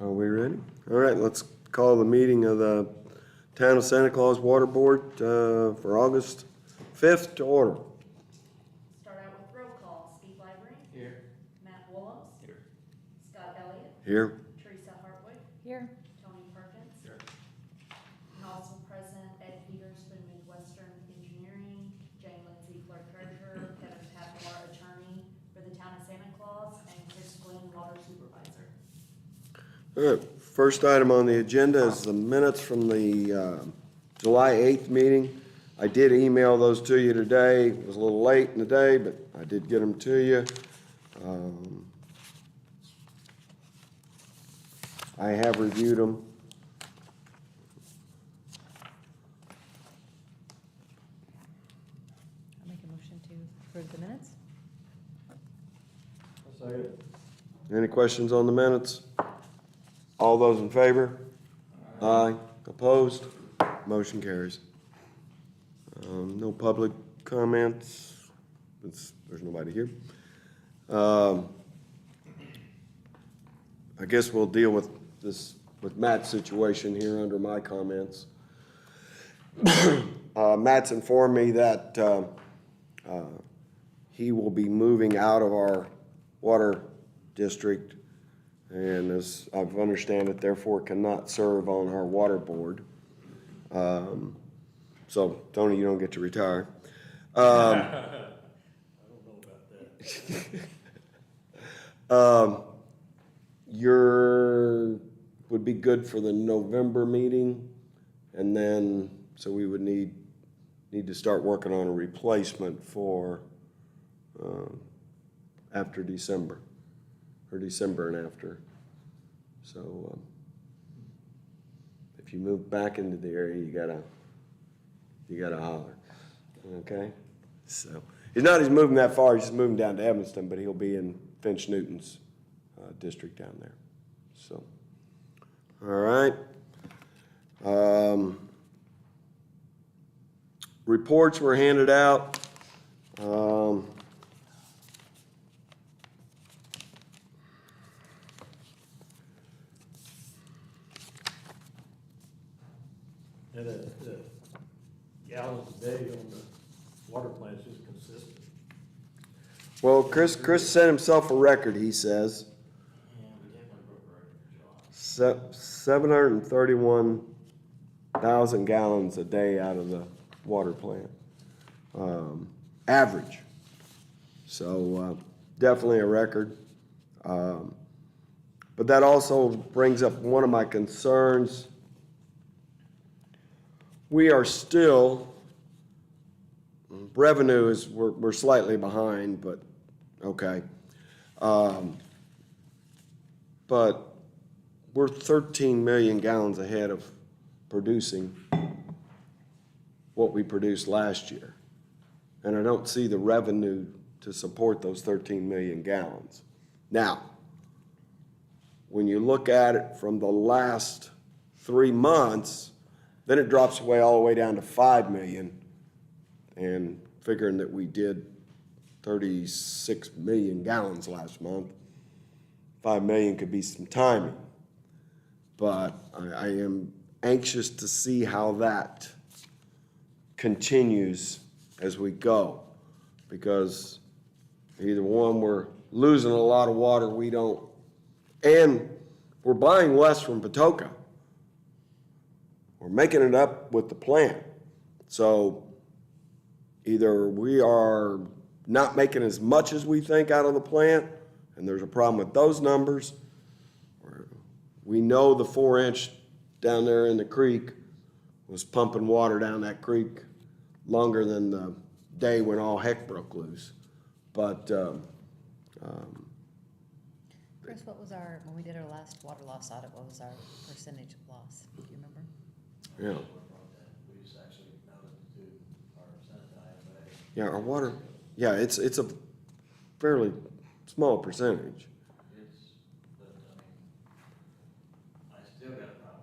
Are we ready? All right, let's call the meeting of the Town of Santa Claus Water Board for August 5th to order. Start out with roll call. Steve Library. Here. Matt Williams. Here. Scott Elliott. Here. Teresa Hartwick. Here. Tony Perkins. Here. And also present Ed Petersman, Midwestern Engineering, Jane Lindsay, Clerk Treasurer, Kevin Taplar, Attorney for the Town of Santa Claus, and Chris Glenn, Water Supervisor. All right, first item on the agenda is the minutes from the July 8th meeting. I did email those to you today. It was a little late in the day, but I did get them to you. I have reviewed them. I'll make a motion to approve the minutes. I'll second. Any questions on the minutes? All those in favor? Aye. Opposed? Motion carries. No public comments. There's nobody here. I guess we'll deal with Matt's situation here under my comments. Matt's informed me that he will be moving out of our water district, and as I've understand it, therefore cannot serve on our water board. So, Tony, you don't get to retire. I don't know about that. Would be good for the November meeting, and then, so we would need to start working on a replacement for after December, or December and after. So, if you move back into the area, you gotta holler, okay? So, he's moving that far, he's just moving down to Evanston, but he'll be in Finch Newton's district down there, so. All right. Reports were handed out. And the gallons a day on the water plants is consistent. Well, Chris set himself a record, he says. And we definitely broke a record for July. 731,000 gallons a day out of the water plant, average. So definitely a record. But that also brings up one of my concerns. We are still, revenue is, we're slightly behind, but okay. But we're 13 million gallons ahead of producing what we produced last year. And I don't see the revenue to support those 13 million gallons. Now, when you look at it from the last 3 months, then it drops away all the way down to 5 million. And figuring that we did 36 million gallons last month, 5 million could be some timing. But I am anxious to see how that continues as we go, because either one, we're losing a lot of water we don't, and we're buying less from Patoka. We're making it up with the plant. So either we are not making as much as we think out of the plant, and there's a problem with those numbers. We know the 4-inch down there in the creek was pumping water down that creek longer than the day when all heck broke loose. But Chris, what was when we did our last water loss audit, what was our percentage of loss? Do you remember? yeah, We just actually noted to our Senate IMA. yeah, our water, yeah, it's a fairly small percentage. But I still got a problem.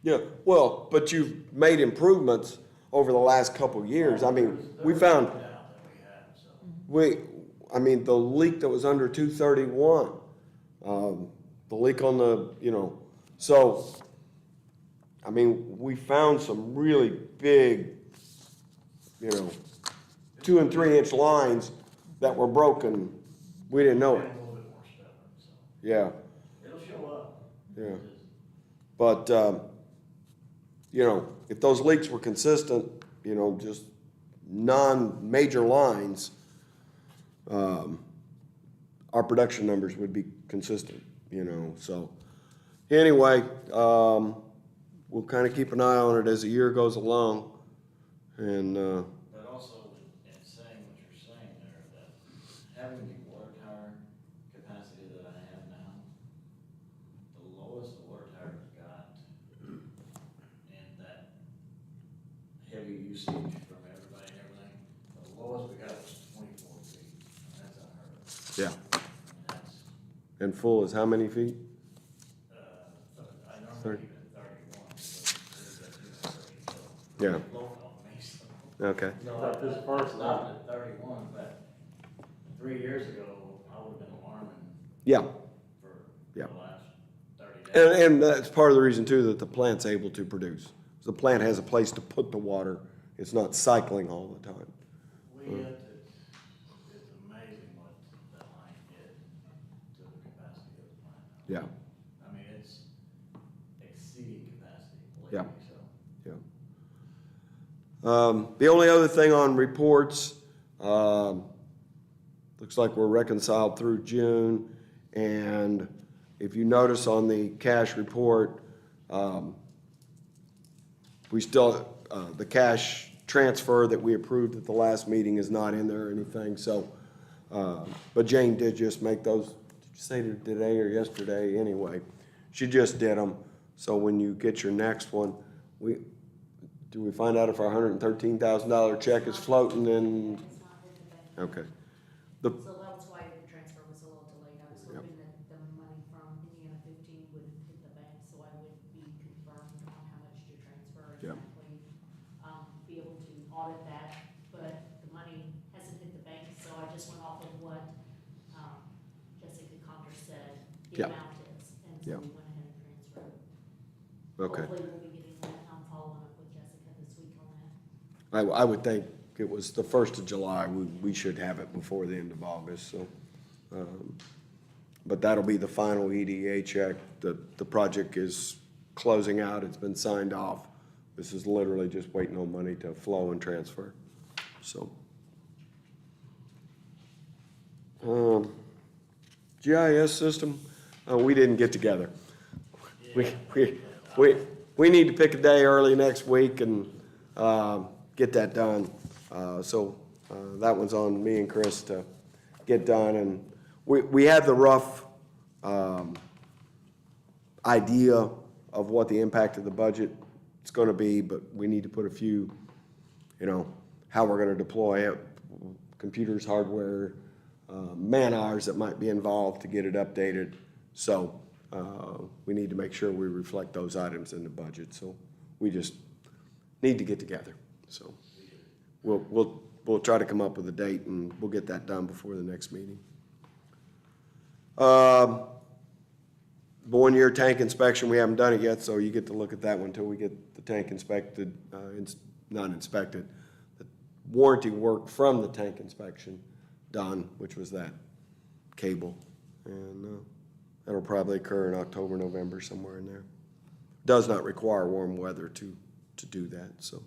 Yeah, well, but you've made improvements over the last couple of years. I mean, we found, the leak that was under 231, the leak on the, so, I mean, we found some really big, 2 and 3 inch lines that were broken. We didn't know Getting it. a little bit more stubborn, so Yeah, it'll show up. yeah. It just- But, if those leaks were consistent, just non-major lines, our production numbers would be consistent, so. Anyway, we'll kind of keep an eye on it as the year goes along. And, But also, in saying what you're saying there, that having the water tower capacity that I have now, the lowest the water tower's got, and that heavy usage from everybody and everything, the lowest we got was 24 feet. And that's unheard of. yeah. I mean, that's, And full is how many feet? I normally 30. keep it at 31, but there's that 230, so. Yeah. Low on me, so. Okay. No, at this first stopped at 31, but 3 years ago, I would have been alarming Yeah. for Yeah. the last 30 days. And that's part of the reason too that the plant's able to produce. The plant has a place to put the water. It's not cycling all the time. It's amazing what that line did to the capacity of the plant now. Yeah, I mean, it's exceeding capacity, Yeah. believe me, so. yeah. The only other thing on reports, looks like we're reconciled through June. And if you notice on the cash report, we still, the cash transfer that we approved at the last meeting is not in there or anything, so, but Jane did just make those, did you say today or yesterday? Anyway, she just did them, so when you get your next one, do we find out if our $113,000 check is floating in? It's not hit the bank. Okay. So that's why the transfer was a little delayed. I was hoping that the money from Indiana 15 would hit the bank, so I would be confirmed on how much to transfer Yeah. exactly. Be able to audit that, but the money hasn't hit the bank, so I just went off of what, Jessica Conter said the Yeah. amount is, and so Yeah. we went ahead and transferred. Okay. Hopefully we'll be getting that. I'm following up with Jessica this week on that. I would think it was the 1st of July, we should have it before the end of August, so. But that'll be the final EDA check. The project is closing out, it's been signed off. This is literally just waiting on money to flow and transfer, so. GIS system, we didn't get together. We need to pick a day early next week and, get that done. So that one's on me and Chris to get done. And we have the rough idea of what the impact of the budget is going to be, but we need to put a few, how we're going to deploy it, computers, hardware, man hours that might be involved to get it updated. So we need to make sure we reflect those items in the budget. So we just need to get together. So we'll try to come up with a date and we'll get that done before the next meeting. The 1-year tank inspection, we haven't done it yet, so you get to look at that one until we get the tank inspected, not inspected, the warranty work from the tank inspection done, which was that cable. And that'll probably occur in October, November, somewhere in there. Does not require warm weather to do that, so.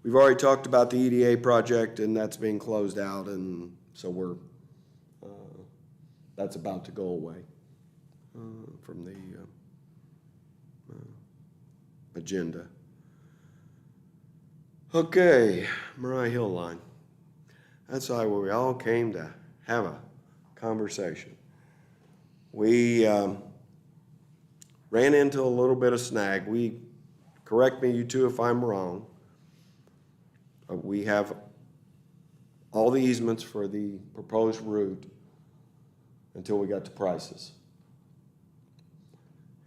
We've already talked about the EDA project, and that's being closed out, and so that's about to go away from the agenda. Okay, Mariah Hill line. That's why we all came to have a conversation. We ran into a little bit of snag. Correct me, you two, if I'm wrong. We have all the easements for the proposed route until we got to prices.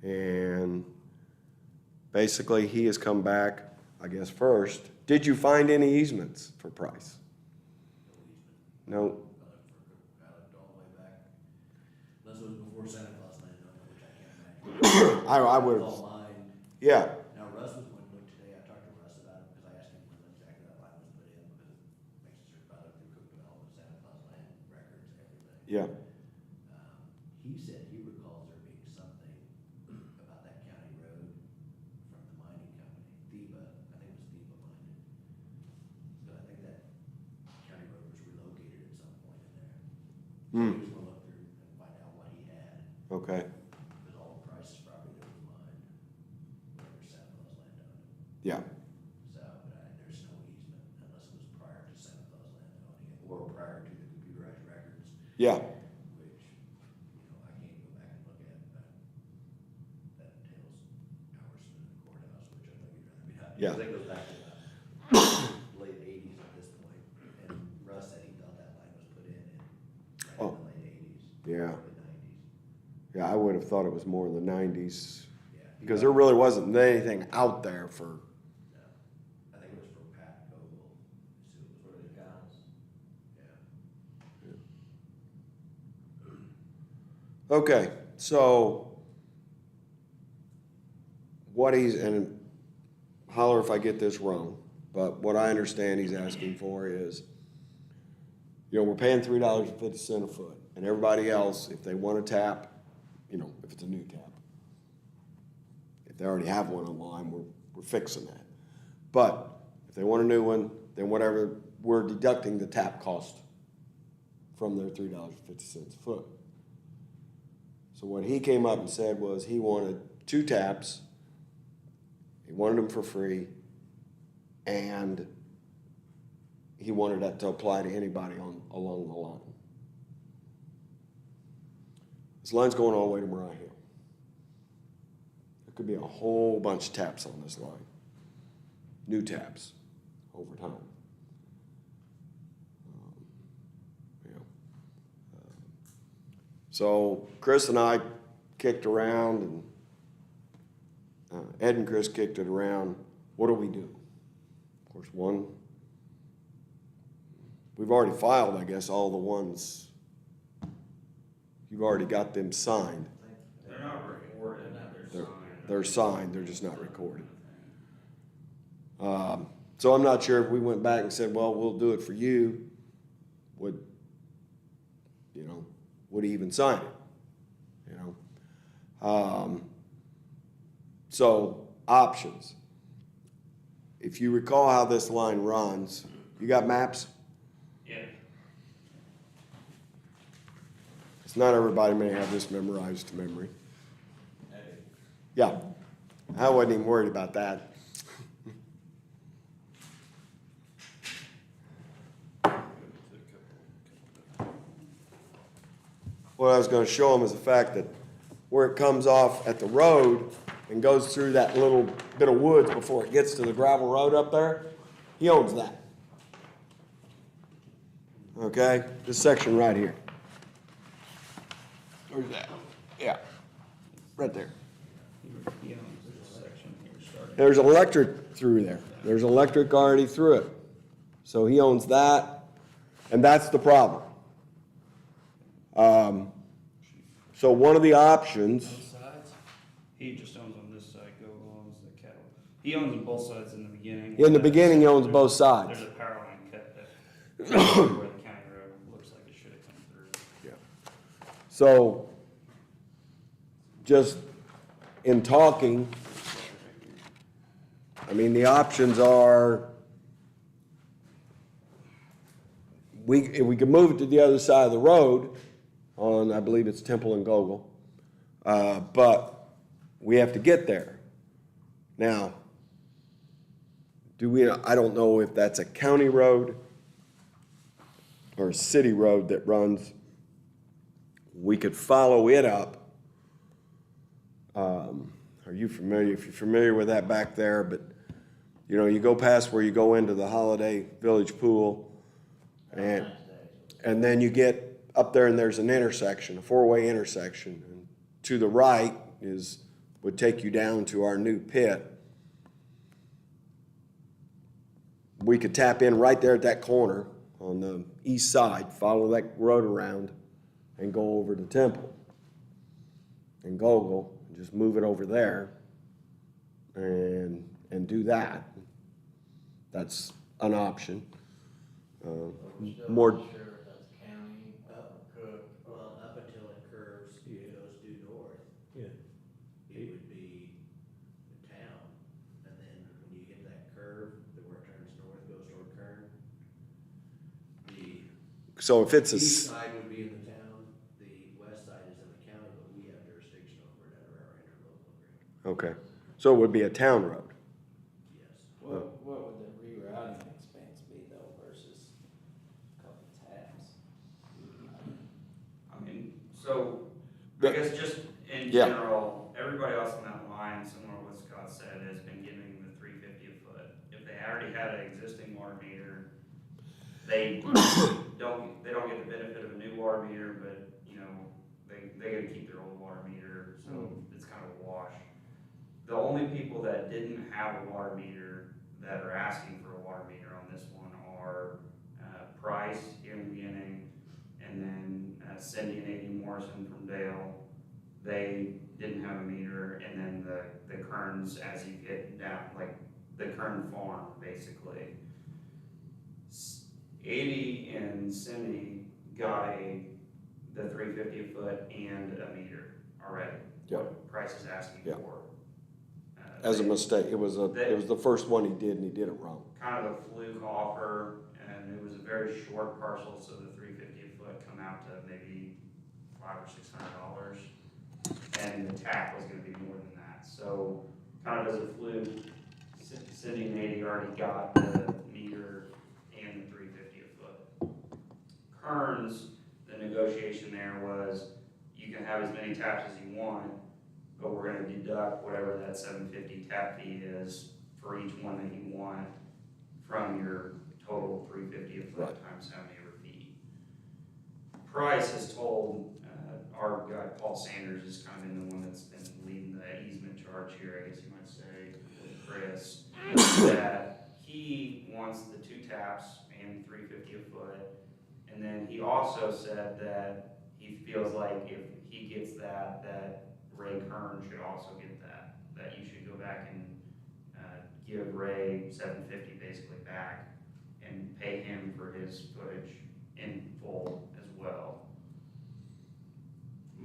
And basically, he has come back, I guess, first. Did you find any easements for Price? No. Got it all the way back was before Santa Claus landed on it, which I can't imagine. I would, All lined. yeah, Now Russ was one look today, I talked to Russ about it, because I asked him when exactly that line was put in, because it makes us certain about it through cook development, Santa Claus land records, everything. yeah, He said he recalls there being something about that county road from the mining company, Theba, I think it was Theba mined it. But I think that county road was relocated at some point in there. So Hmm. he was gonna look through and find out what he had, okay, because all the prices probably that was mined, whenever Santa Claus landed on it. yeah, So, but there's no easement unless it was prior to Santa Claus landing on it, or prior to the computerized records. yeah, Which, I can't go back and look at, but that entails hours spent in the courthouse, which I know you'd rather be not. Yeah. Because that goes back to the late eighties at this point, and Russ said he thought that line was put in Oh. the late eighties. Yeah. Early nineties, yeah, I would have thought it was more in the nineties, yeah. because there really wasn't anything out there for, No, I think it was from Pat Vogel, so it was For the cows. yeah. okay, so what he's, and holler if I get this wrong, but what I understand he's asking for is, we're paying $3.50 a foot, and everybody else, if they want a tap, if it's a new tap, if they already have one online, we're fixing that. But if they want a new one, then whatever, we're deducting the tap cost from their $3.50 a foot. So what he came up and said was he wanted 2 taps, he wanted them for free, and he wanted that to apply to anybody along the line. This line's going all the way to Mariah Hill. There could be a whole bunch of taps on this line, new taps over time. So Chris and I kicked around, and Ed and Chris kicked it around. What do we do? Of course, we've already filed, I guess, all the ones. You've already got them signed. They're not recorded, they're signed. They're signed, they're just not recorded. So I'm not sure if we went back and said, well, we'll do it for you, would he even sign it? So options. If you recall how this line runs, you got maps? Yeah. It's not everybody may have this memorized to memory. Yeah, I wasn't even worried about that. What I was gonna show them is the fact that where it comes off at the road and goes through that little bit of woods before it gets to the gravel road up there, he owns that. Okay, this section right here. Where's that? Yeah, right there. He owns this section here starting. There's electric through there. There's electric already through it. So he owns that, and that's the problem. So one of the options, Both sides? He just owns on this side, Gogol owns the cattle. He owns on both sides in the beginning. in the beginning, he owns both sides. There's a power line cut that, where the county road looks like it should have come through. So just in talking, I mean, the options are, if we could move it to the other side of the road on, I believe it's Temple and Gogol, but we have to get there. Now, I don't know if that's a county road or a city road that runs. We could follow it up. Are you familiar? If you're familiar with that back there, but you go past where you go into the Holiday Village pool, and then you get up there and there's an intersection, a 4-way intersection. And to the right would take you down to our new pit. We could tap in right there at that corner on the east side, follow that road around, and go over to Temple. and Gogol, just move it over there and do that. That's an option. We're still More, not sure if that's county or Cook. Well, up until it curves, it goes due north, Yeah. it would be the town. And then when you hit that curve, the where it turns north, goes toward Kern, the so if it's a, east s- side would be in the town, the west side is in the county, but we have jurisdiction over it under our interlocal agreement. okay, so it would be a town road. Yes. What would the rerouting expense be though versus a couple tabs? I mean, so, I But- guess just in Yeah. general, everybody else on that line, similar to what Scott said, has been giving the $3.50 a foot. If they already had an existing water meter, they don't get the benefit of a new water meter, but, you know, they gotta keep their old water meter, so it's kind of a wash. The only people that didn't have a water meter that are asking for a water meter on this one are Price here in the beginning, and then Cindy and A.D. Morrison from Dale. They didn't have a meter, and then the Kerns as you get down, like the Kern farm, basically. 80 and Cindy got the $3.50 a foot and a meter already. Yep. What Price is asking Yep. for. As a They- mistake, it was the first one he did and he did it wrong. Kind of a fluke offer, and it was a very short parcel, so the $3.50 a foot come out to maybe $500 or $600, and the tap was gonna be more than that. So kind of as a fluke, Cindy and Nady already got the meter and the $3.50 a foot. Kearns, the negotiation there was, you can have as many taps as you want, but we're gonna deduct whatever that $7.50 tap fee is for each one that you want from your total $3.50 a foot Right. times how many ever feet. Price has told, our guy Paul Sanders has kind of been the one that's been leading the easement charge here, I guess you might say, with Chris, that he wants the 2 taps and $3.50 a foot. And then he also said that he feels like if he gets that Ray Kern should also get that you should go back and give Ray $7.50 basically back and pay him for his footage in full as well.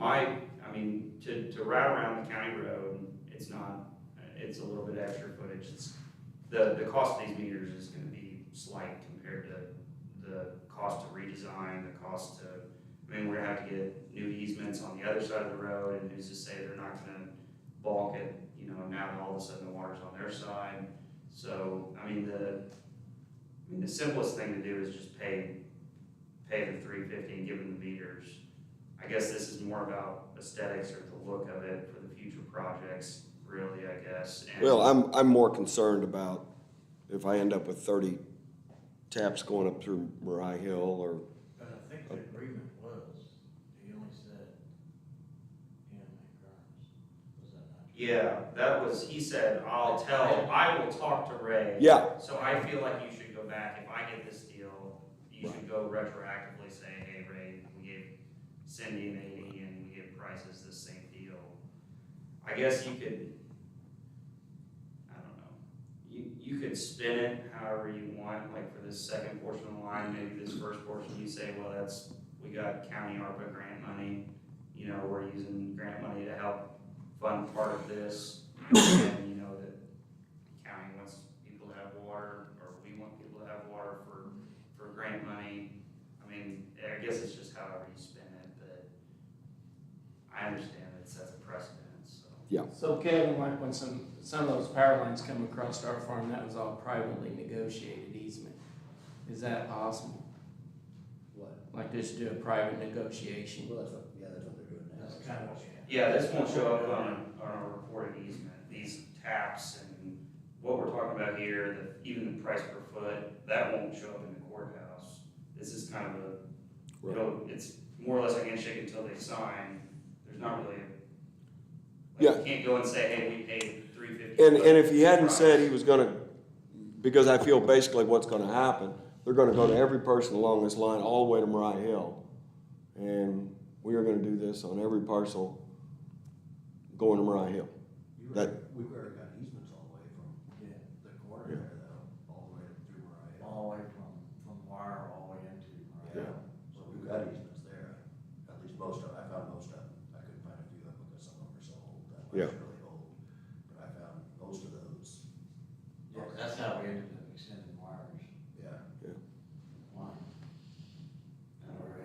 I mean, to route around the county road, it's a little bit extra footage. The cost of these meters is gonna be slight compared to the cost to redesign, the cost to, I mean, we're gonna have to get new easements on the other side of the road, and who's to say they're not gonna balk it, you know, now that all of a sudden the water's on their side. So, I mean, the simplest thing to do is just pay the $3.50 and give them the meters. I guess this is more about aesthetics or the look of it for the future projects, really, I guess. And Well, I'm more concerned about if I end up with 30 taps going up through Mariah Hill or, But I think the agreement was, he only said him and Kearns. Was that not true? yeah, that was, he said, I will talk to Ray. yeah, So I feel like you should go back, if I get this deal, you should go retroactively say, hey, Ray, we gave Cindy and 80 and we gave Prices this same deal. I guess you could, I don't know, you could spin it however you want, like for this second portion of the line, maybe this first portion, you say, well, we got county ARPA grant money, you know, we're using grant money to help fund part of this, and you know, that county wants people to have water, or we want people to have water for grant money. I mean, I guess it's just however you spin it, but I understand it sets a precedent, so. yeah. So Kevin, like when some of those power lines come across our farm, that was all privately negotiated easement. Is that possible? What? Like just do a private negotiation? Well, that's what they're doing now. That's kind of, Yeah, this won't show up on a reported easement, these taps and what we're talking about here, even the price per foot, that won't show up in the courthouse. This is kind of it's more or less a handshake until they sign, there's not really Yeah. you can't go and say, hey, we paid $3.50. And if he hadn't said he was gonna, because I feel basically what's gonna happen, they're gonna go to every person along this line, all the way to Mariah Hill. And we are gonna do this on every parcel going to Mariah Hill. We've already got easements all the way from Yeah. the corner Yeah. there though, all the way through Mariah. All the way from wire all the way into. Yeah. So we've got easements there, at least most of, I found most of them. I couldn't find a few of them because some of them are so old, that Yeah. one's really old. But I found most of those. Yeah, 'cause that's how we ended up extending wires. Yeah, Line.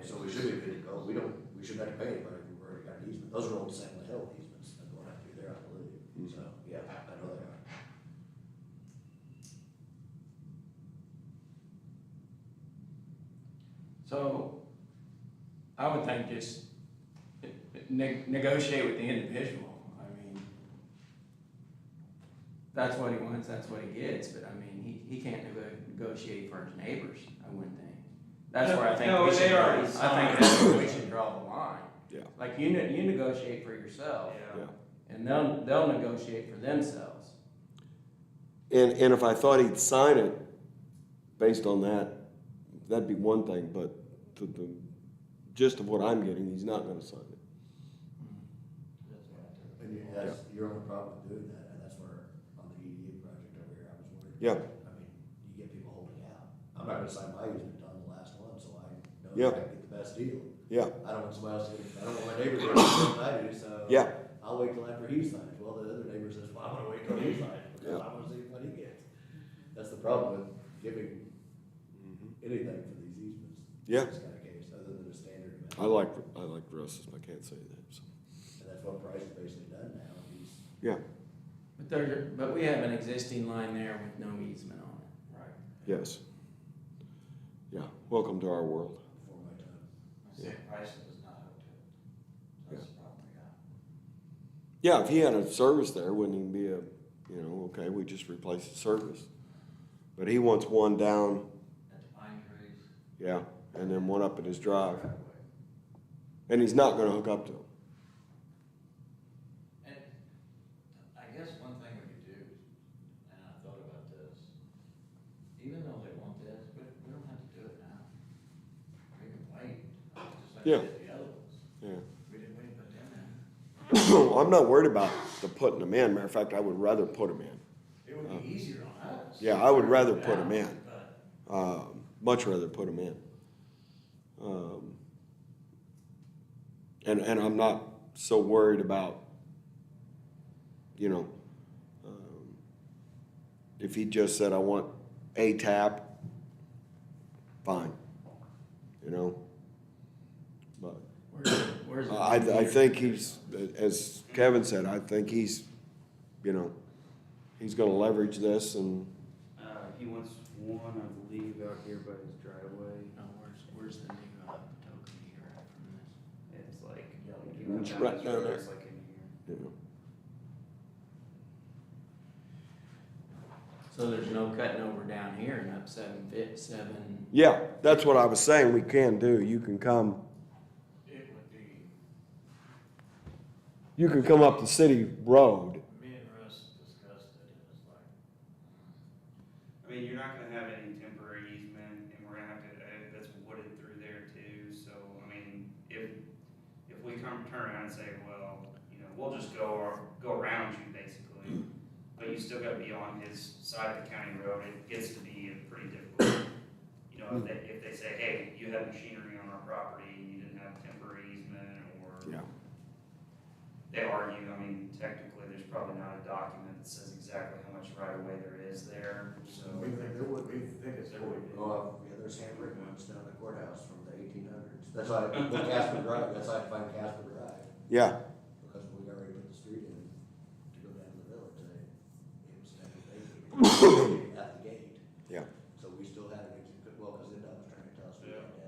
so we should be good to go. We shouldn't have to pay anybody if we've already got an easement. Those are old San Hill easements that going up through there, I believe. So, yeah, I know they are. So, I would think just negotiate with the individual. I mean, that's what he wants, that's what he gets, but I mean, he can't negotiate for his neighbors, I wouldn't think. That's where I think No, we they should, already I think signed. that's where we should draw the line. Yeah. Like you negotiate for yourself, Yeah. and they'll negotiate for themselves. And if I thought he'd sign it based on that, that'd be one thing, but the gist of what I'm getting, he's not gonna sign it. That's what I took. And that's your only problem with doing that, and that's where, on the EDA project over here, I was worried. Yeah. I mean, you get people holding out. I'm not gonna sign my easement on the last one, so I know Yeah. that I get the best deal. Yeah, I don't want somebody else to get, I don't want my neighbor to get the same thing I do, so. Yeah. I'll wait till after he signs. Well, the other neighbor says, well, I'm gonna wait till he signs, because Yeah. I wanna see what he gets. That's the problem with giving anything for these easements. Yeah. In this kind of case, other than a standard amount. I like Russ's, I can't say that, so, And that's what Price has basically done now. He's, yeah, But we have an existing line there with no easement on it. Right. yes. Yeah, welcome to our world. before my time. I say price was not hooked to it. So that's the problem we got. Yeah, if he had a service there, wouldn't even be okay, we just replace the service. But he wants one down, At the pine trees. yeah, and then one up at his drive, Right away. and he's not gonna hook up to him. And I guess one thing we could do, and I thought about this, even though they want this, we don't have to do it now. We can wait, just like we Yeah. did the other ones. Yeah. We didn't put them in. I'm not worried about the putting them in, matter of fact, I would rather put them in. It would be easier on us. Yeah, I would rather put them in. But Much rather put them in. And I'm not so worried about, if he just said, I want a tap, fine, but Where's it? I think he's, as Kevin said, I think he's gonna leverage this and, He wants one, I believe, out here by his driveway. No, where's the new token meter at from this? It's like, It's right down there. It's like in here. So there's no cutting over down here and up 7. Yeah, that's what I was saying, we can do, you can come up the city road. me and Russ discussed it, and it's like, I mean, you're not gonna have any temporary easement, and we're gonna have to, that's wooded through there too, so, I mean, if we turn around and say, well, we'll just go around you, basically, but you still gotta be on his side of the county road, it gets to be pretty difficult. If they say, hey, you have machinery on our property, and you didn't have temporary easement, or Yeah. they argue, I mean, technically, there's probably not a document that says exactly how much right of way there is there, so. We think there would be. there would be. Oh, yeah, there's handwritten ones down at the courthouse from the 1800s. That's why, the Casper Drive, that's how I find Casper Drive, Yeah, because we already put the street in to go down to the village, it was never vacant at the gate. yeah, So we still had it, well, because NDOT was trying to tell us we had to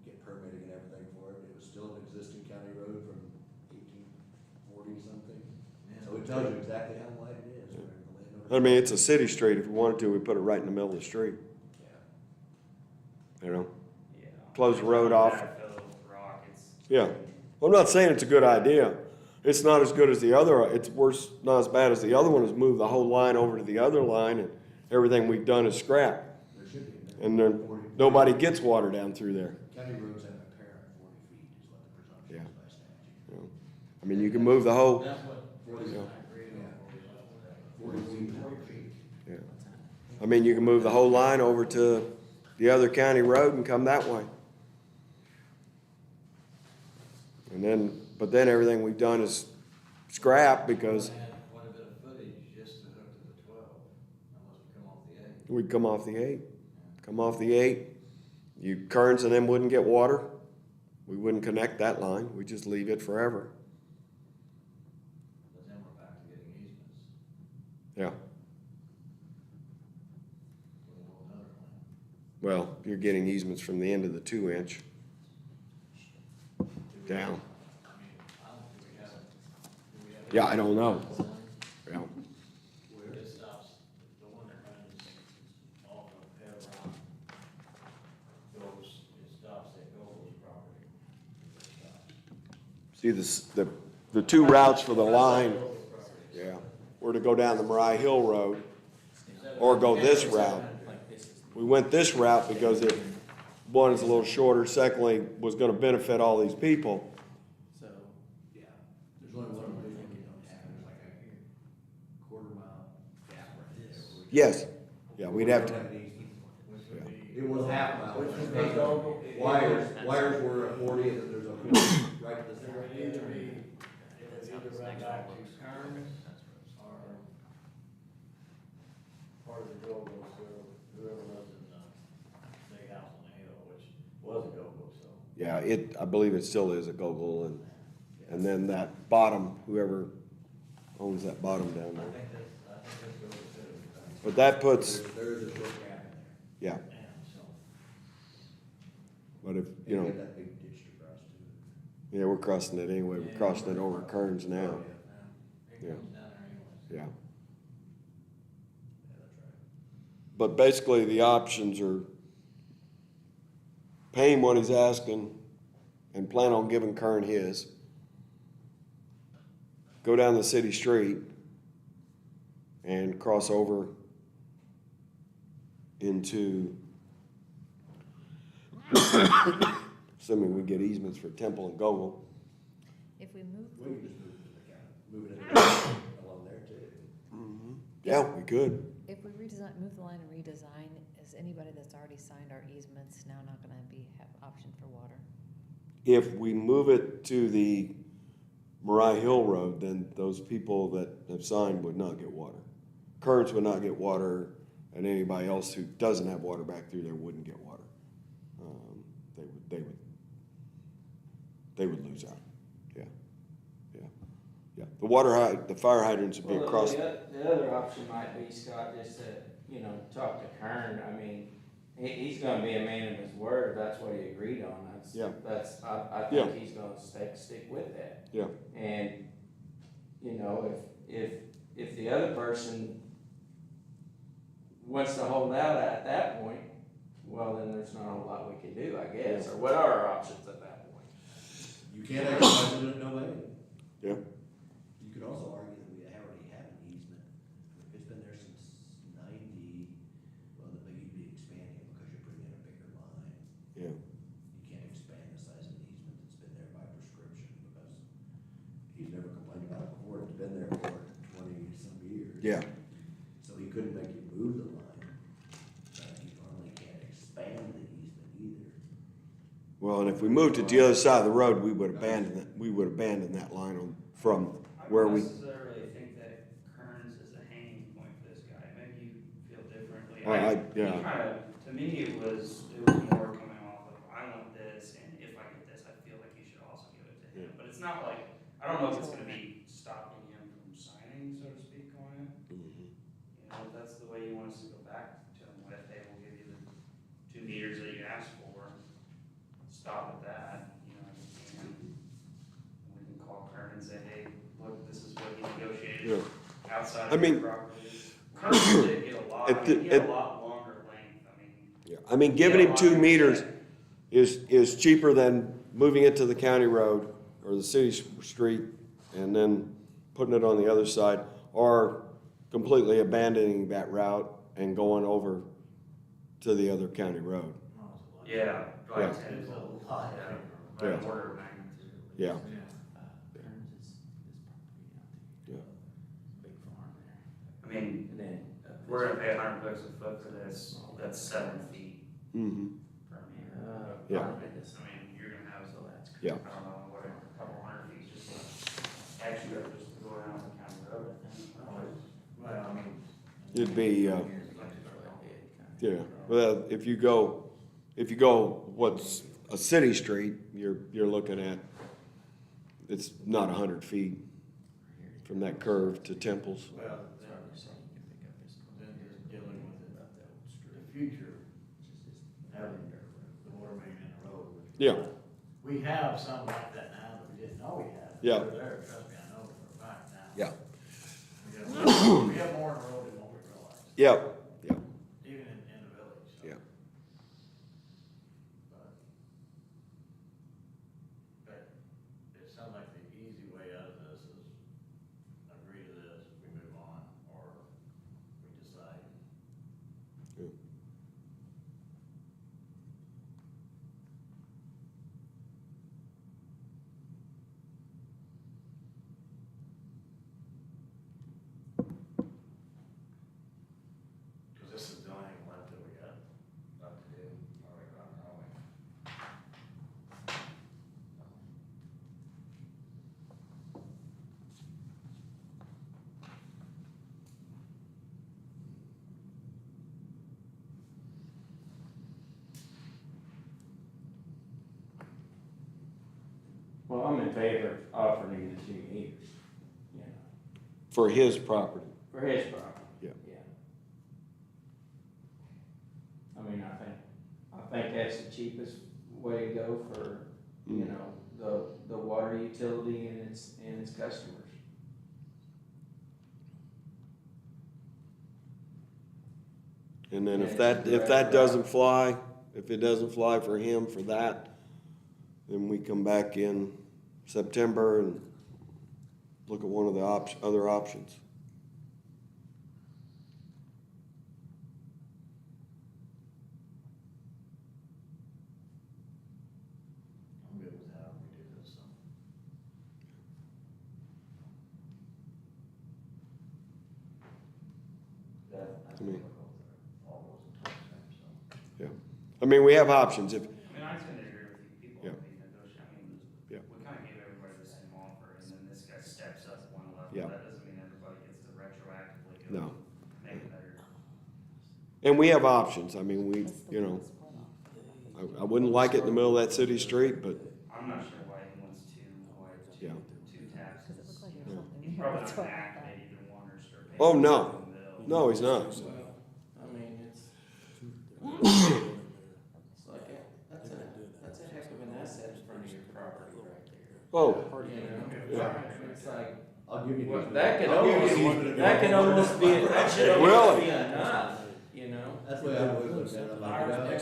get permitting and everything for it. It was still an existing county road from 1840 something. So it tells you exactly how wide it is. where the landowner- I mean, it's a city street, if we wanted to, we put it right in the middle of the street, Yeah. Yeah. Close the road off. Backfill, rock, Yeah. I'm not saying it's a good idea, it's not as good as the other, it's worse, not as bad as the other one, is move the whole line over to the other line, and everything we've done is scrap, There should be. and then nobody gets water down through there. County roads have a parent 40 feet is what the presumption Yeah. is by statute. I mean, you can move the whole, That's what, Yeah. I agree with where we left it at. 40 feet. yeah. I mean, you can move the whole line over to the other county road and come that way. And then, but then everything we've done is scrap because We had quite a bit of footage just to hook to the 12, unless we come off the 8. we'd come off the 8. Come off the 8, you Kearns and them wouldn't get water. We wouldn't connect that line, we'd just leave it forever. But then we're back to getting easements Yeah, with a whole nother line. well, you're getting easements from the end of the 2-inch down. I mean, I don't think we have, do we have? Yeah, I don't know. Yeah. Where it stops, the one that runs off of Head Rock goes, it stops at Gold's property. It stops. See, the two routes for the line, yeah, were to go down the Mariah Hill Road or go this route. Like this is. We went this route because it, one, is a little shorter, secondly, was gonna benefit all these people. So, Yeah, there's only one way we don't have, there's like a quarter-mile gap right there. where we- Yes, yeah, we'd have We don't to, an easement. Which would be. It was half mile. Which would be Gold. Wires were at 40, and then there's a right to the It would either be, it would either run back to Kearns or part of the Gold, whoever lives in the big house on the hill, which was a Gold, so. yeah, I believe it still is a Gogol, and then that bottom, whoever owns that bottom down I there. think that's Gold too. But that puts, There is a short gap in yeah, And so, but if, there. you And know, get that big ditch to cross too. yeah, we're crossing it anyway, we're crossing it over Kearns now, it Yeah. comes down there anyways. yeah. Yeah, that's right. But basically, the options are pay him what he's asking and plan on giving Kern his. Go down the city street and cross over into, assuming we get easements for Temple and Gogol. If we move, We can just move it to the county, move it in along there too. Yeah, we could. if we redesign, move the line and redesign, is anybody that's already signed our easements now not gonna have option for water? If we move it to the Mariah Hill Road, then those people that have signed would not get water. Kearns would not get water, and anybody else who doesn't have water back through there wouldn't get water. They would lose out. Yeah, yeah, yeah. The fire hydrants would be well, across. the other option might be, Scott, just to, you know, talk to Kern. I mean, he's gonna be a man of his word, if that's what he agreed on. Yeah. I Yeah. think he's gonna stick with that. Yeah, And, you know, if the other person wants to hold out at that point, well, then there's not a whole lot we can do, I guess, or what are our options at that point? You can't exercise it no way. yeah, You could also argue that we already have an easement. It's been there since 90, well, but you'd be expanding it because you're putting in a bigger line. yeah, You can't expand the size of an easement that's been there by prescription because he's never complained about it before. It's been there for 20-some years. yeah. So he couldn't make you move the line, but you normally can't expand the easement either. Well, and if we moved it to the other side of the road, we would abandon that line from where we. I don't necessarily think that Kearns is a hanging point for this guy, maybe you feel differently. Yeah. He kinda, to me, it was more coming off of, I want this, and if I get this, I feel like you should also give it to him. But it's not like, I don't know if it's gonna be stopping him from signing, so to speak, on it. You know, if that's the way you want us to go back to him with, hey, we'll give you the 2 meters that you asked for, stop at that, you know, and we can call Kern and say, hey, look, this is what he negotiated outside I of mean, your property. Kern did get a lot, I mean, he had a lot longer length, I mean. Yeah, I mean, giving him 2 meters is cheaper than moving it to the county road or the city street and then putting it on the other side, or completely abandoning that route and going over to the other county road. Yeah, Yeah. like 10 is a lot, yeah, by Yeah. an order of magnitude. Yeah. Kearns is we're gonna pay $100 a foot for this, that's 7 feet Mm-hmm. from here. Yeah. I mean, you're gonna have, So that's. Yeah. I don't know, whatever, a couple hundred feet, just extra, just to go around the county road, I think. Well, I mean. It'd be, yeah, well, if you go what's a city street, you're looking at, it's not 100 feet from that curve to Temples. Well, then just dealing with the future, having the water main in the road. Yeah. We have some like that now that we didn't know we had. Yeah. They're there, trust me, I know for a fact now. Yeah. We have more in the road than what we realize, Yep. Yep. even in the village, so. Yeah. But it sounds like the easy way out of this is agree to this, we move on, or we decide. Yeah. Cause this is the only thing left that we got left to do, or we run our own. Well, I'm in favor of offering the 2 meters, you know, For his property. for his property. Yeah. Yeah. I mean, I think that's the cheapest way to go for, you Mm. know, the water utility and its customers. And then if Yeah, it's that direct doesn't route. fly, if it doesn't fly for him for that, then we come back in September and look at one of the other options. I'm good with how we do this, so. I mean- All those in time, so. I mean, we have options. If, I mean, I tend to agree with you, people Yeah. will be negotiating, I mean, Yeah. we kinda gave everybody the same offer, and then this guy steps up one level, Yeah. that doesn't mean everybody gets to retroactively No. go make it better. and we have options. I mean, you know, I wouldn't like it in the middle of that city street, but I'm not sure why he wants Yeah. two taxes. Cause it looked like there was Yeah. something. He's probably not gonna activate either one or start paying. Oh, no. the bill. no, he's not. Well, I mean, it's like, that's a heck of an asset in front of your property right there. Oh, You know, Yeah. it's like, I'll give you. well, these. that could I'll give you almost, these. that can almost be, that should Really? almost be enough, you know? That's the way I've always looked at it, like,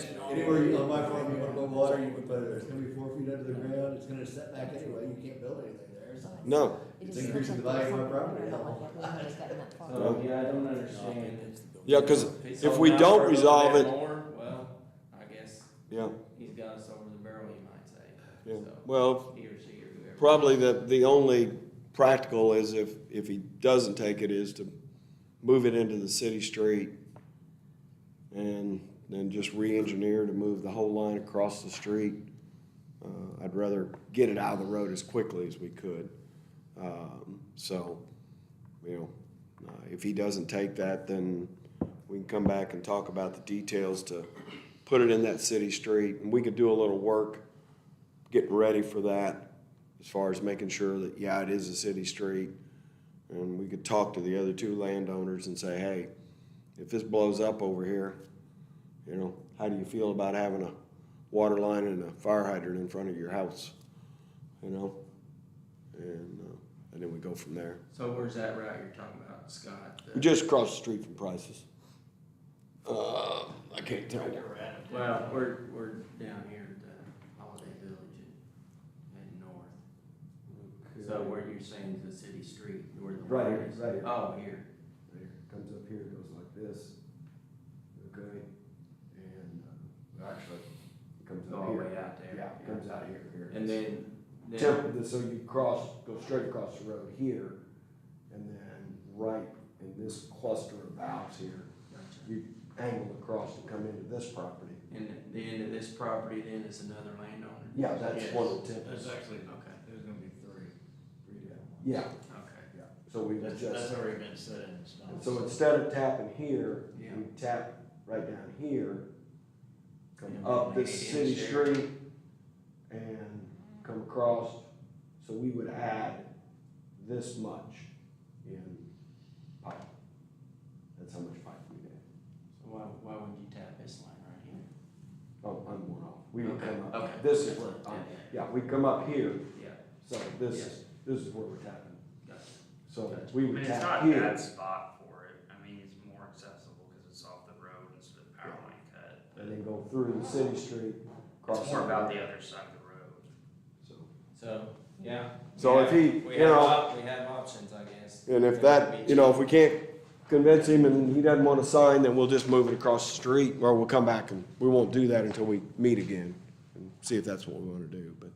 you know, anywhere you, on my farm, you wanna put water, you can put it, it's gonna be 4 feet under the ground, it's gonna set back anyway, you can't build anything there, so. no. It's increasing the value of my property. So, yeah, I don't understand. Yeah, 'cause he's if sold we out don't for a little resolve bit it- more, well, I guess Yeah, he's got us over the barrel, you might say. yeah. So, Well, he or she or whoever. probably the only practical is if he doesn't take it is to move it into the city street and then just re-engineer to move the whole line across the street. I'd rather get it out of the road as quickly as we could. So, you know, if he doesn't take that, then we can come back and talk about the details to put it in that city street. And we could do a little work getting ready for that as far as making sure that, yeah, it is a city street. And we could talk to the other 2 landowners and say, hey, if this blows up over here, you know, how do you feel about having a water line and a fire hydrant in front of your house? You know? And then we go from there. So where's that route you're talking about, Scott? Just across the street from Price's. I can't tell you. Well, we're down here at the Holiday Village and heading north. So where you're saying is the city street, where the Right water here, is? right here. Oh, here. Comes up here, goes like this, okay, and, actually, it comes Go all the way out there. Yeah, it comes out here, here. And then, So you go straight across the road here, and then right in this cluster of valves here you angle across to come into this property. And the end of this property then is another landowner? Yeah, that's Yes. one of the There's tips. actually, Okay, there's gonna be three different ones. Yeah, okay. yeah, so we would That's just, already been set in stone. so instead of tapping here, Yeah. we tap right down here, come And up then this eight city inch there. street, and come across, so we would add this much in pipe. That's how much pipe we need. So why wouldn't you tap this line right here? Oh, I'm one off. We would Okay, come up, okay. this is where, yeah, we come up here, Yeah, so this is where we're tapping. gotcha. So Gotcha. we I would mean, it's tap not a here. bad spot for it. I mean, it's more accessible because it's off the road instead of power line cut. And then go through the city street, cross. It's more over about there. the other side of the road. So, So, yeah. So if he, We you have know, we have options, I guess. and if That would that, be you know, if cheap. we can't convince him and he doesn't want to sign, then we'll just move it across the street, or we'll come back and, we won't do that until we meet again and see if that's what we want to do, but,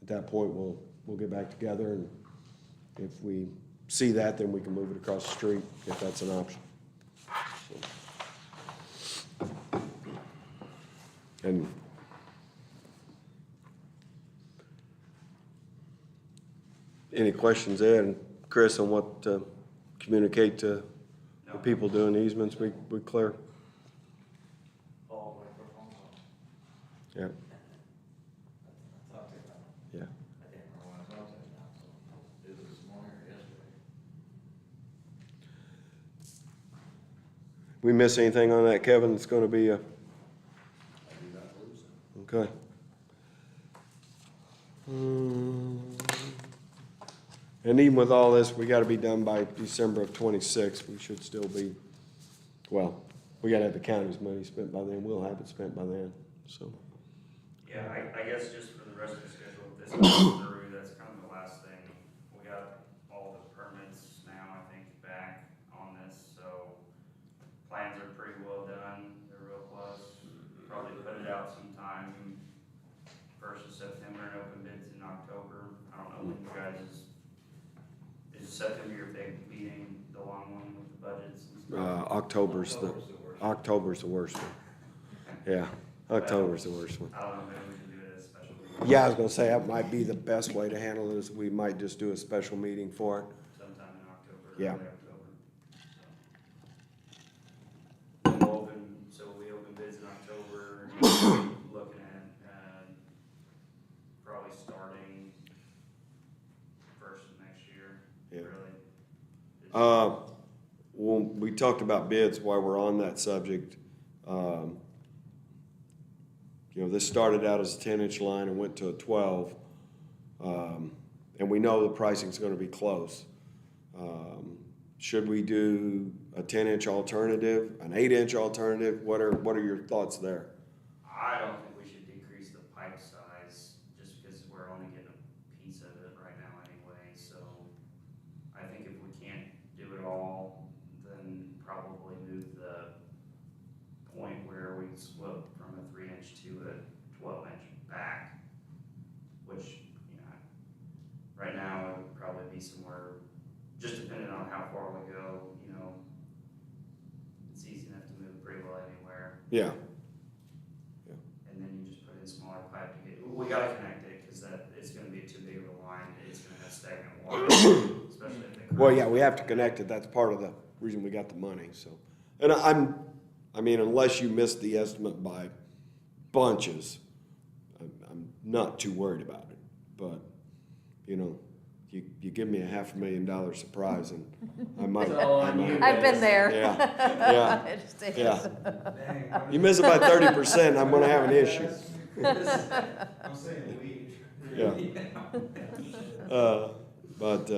at that point, we'll get back together, and if we see that, then we can move it across the street, if that's an option. So. And any questions, Ed and Chris, on what to communicate to the No. people doing easements, we clear? All the way for a phone call. Yeah, I talked to him. yeah. I can't remember when I talked to him now, so it was this morning or yesterday. We miss anything on that, Kevin? It's gonna be a, I do not believe so. okay. And even with all this, we gotta be done by December of '26. We should still be, well, we gotta have the county's money spent by then. We'll have it spent by then, so. Yeah, I guess just for the rest of the schedule, if this goes through, that's kind of the last thing. We got all the permits now, I think, back on this, so plans are pretty well done. They're real close. Probably put it out sometime first of September and open bids in October. I don't know when you guys is September your big meeting, the long one with the budgets and stuff? October's the worst one. Yeah, October's the worst one. I don't know, maybe we can do it as a special meeting Yeah, I was gonna say, that might be the best way to handle it, is we might just do a special meeting for it. sometime in October, Yeah. early October. So. And we'll open, so we open bids in October, looking at, probably starting first of next year, Yeah. really. Well, we talked about bids while we're on that subject. You know, this started out as a 10-inch line and went to a 12. And we know the pricing's gonna be close. Should we do a 10-inch alternative, an 8-inch alternative? What are your thoughts there? I don't think we should decrease the pipe size, just because we're only getting a piece of it right now anyway, so I think if we can't do it all, then probably move the point where we split from a 3-inch to a 12-inch back, which, you know, right now it would probably be somewhere, just depending on how far we go, you know, it's easy enough to move pretty well anywhere. Yeah, And then you just put in smaller pipe to get, we gotta connect it, cause that, it's gonna be too big of a line, it's gonna have stagnant water, especially if they. well, yeah, we have to connect it. That's part of the reason we got the money, so. And I mean, unless you missed the estimate by bunches, I'm not too worried about it. But, you know, you give me a $500,000 surprise and I might. It's all I on might- you. I've been there. Yeah, It just is. yeah. Dang, You miss it by 30%, I'm gonna have an issue. I'm saying we. Yeah. But,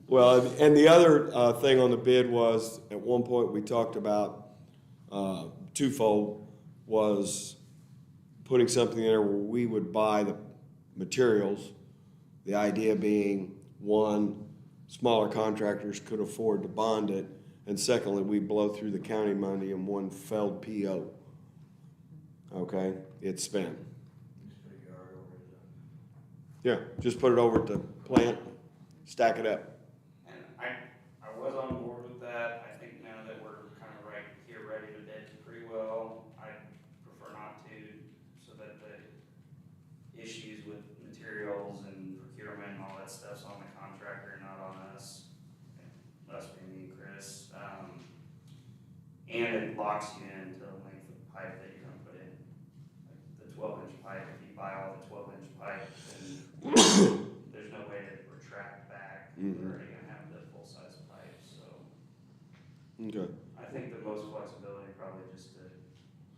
well, and the other thing on the bid was, at one point, we talked about twofold, was putting something in there where we would buy the materials. The idea being, one, smaller contractors could afford to bond it, and secondly, we blow through the county money in one felled PO. Okay, it's spent. Yeah, just put it over at the plant, stack it up. And I was on board with that. I think now that we're kind of right here, ready to bid pretty well, I prefer not to, so that the issues with materials and procurement and all that stuff's on the contractor, not on us. Us being me and Chris. And it locks you into the length of pipe that you're gonna put in. Like the 12-inch pipe, if you buy all the 12-inch pipe, then there's no way to retract back. You're already gonna have the full-size pipe, so. Okay. I think the most flexibility probably just to.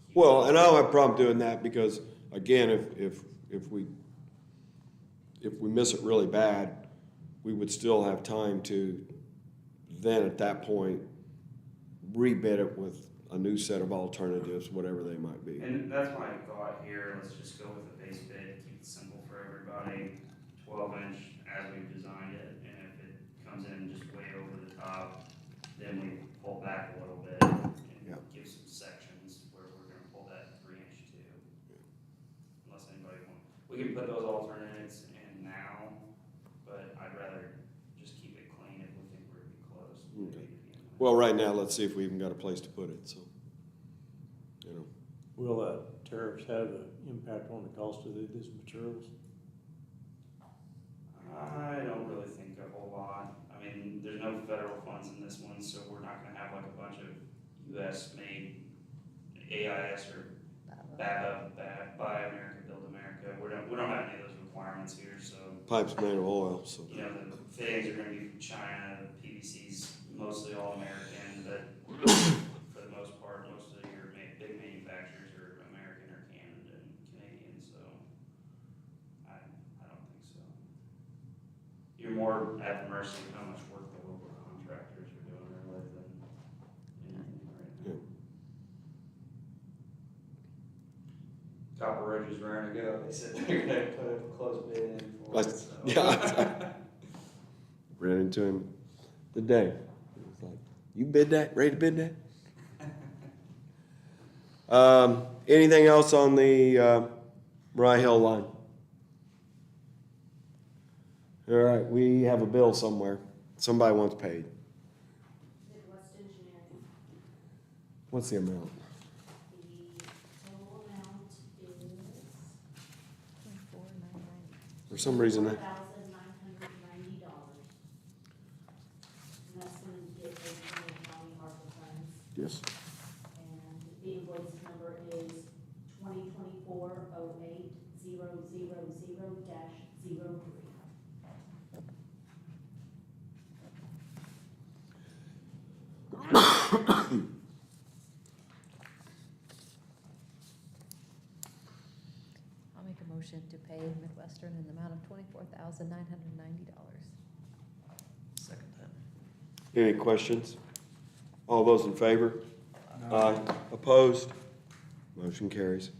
keep- Well, and I don't have a problem doing that because, again, if we miss it really bad, we would still have time to then at that point rebid it with a new set of alternatives, whatever they might be. And that's my thought here, let's just go with the base bid, keep it simple for everybody, 12-inch as we've designed it, and if it comes in just way over the top, then we pull back a little bit and Yeah. give some sections where we're gonna pull that 3-inch too. Unless anybody wants, we can put those alternatives in now, but I'd rather just keep it clean if we think we're gonna be close. Okay. Well, right now, let's see if we even got a place to put it, so, you know. Will tariffs have an impact on the cost of these materials? I don't really think a whole lot. I mean, there's no federal funds in this one, so we're not gonna have like a bunch of US-made AIS or Buy America, Build America. We don't have any of those requirements here, so, Pipes made of oil, so. you know, the fittings are gonna be from China, the PVC's mostly all American, but for the most part, most of your big manufacturers are American or Canadian, so I don't think so. You're more at the mercy of how much work the local contractors are doing really than anything right now. Copper Ridge is raring to go. They said they're gonna put a close bid in for it, so. Yeah. Ran into him today. He was like, "You bid that? Ready to bid that?" Anything else on the Rye Hill line? All right, we have a bill somewhere. Somebody wants paid. Midwest Engineering, What's the amount? the total amount is For some reason, $4,990. And that's when you get the county ARPA funds. yes. And the invoice number is 2024-08-000-03. I'll make a motion to pay Midwestern in the amount of $24,990. Second that. Any questions? All those in favor? Aye. Opposed? Motion carries.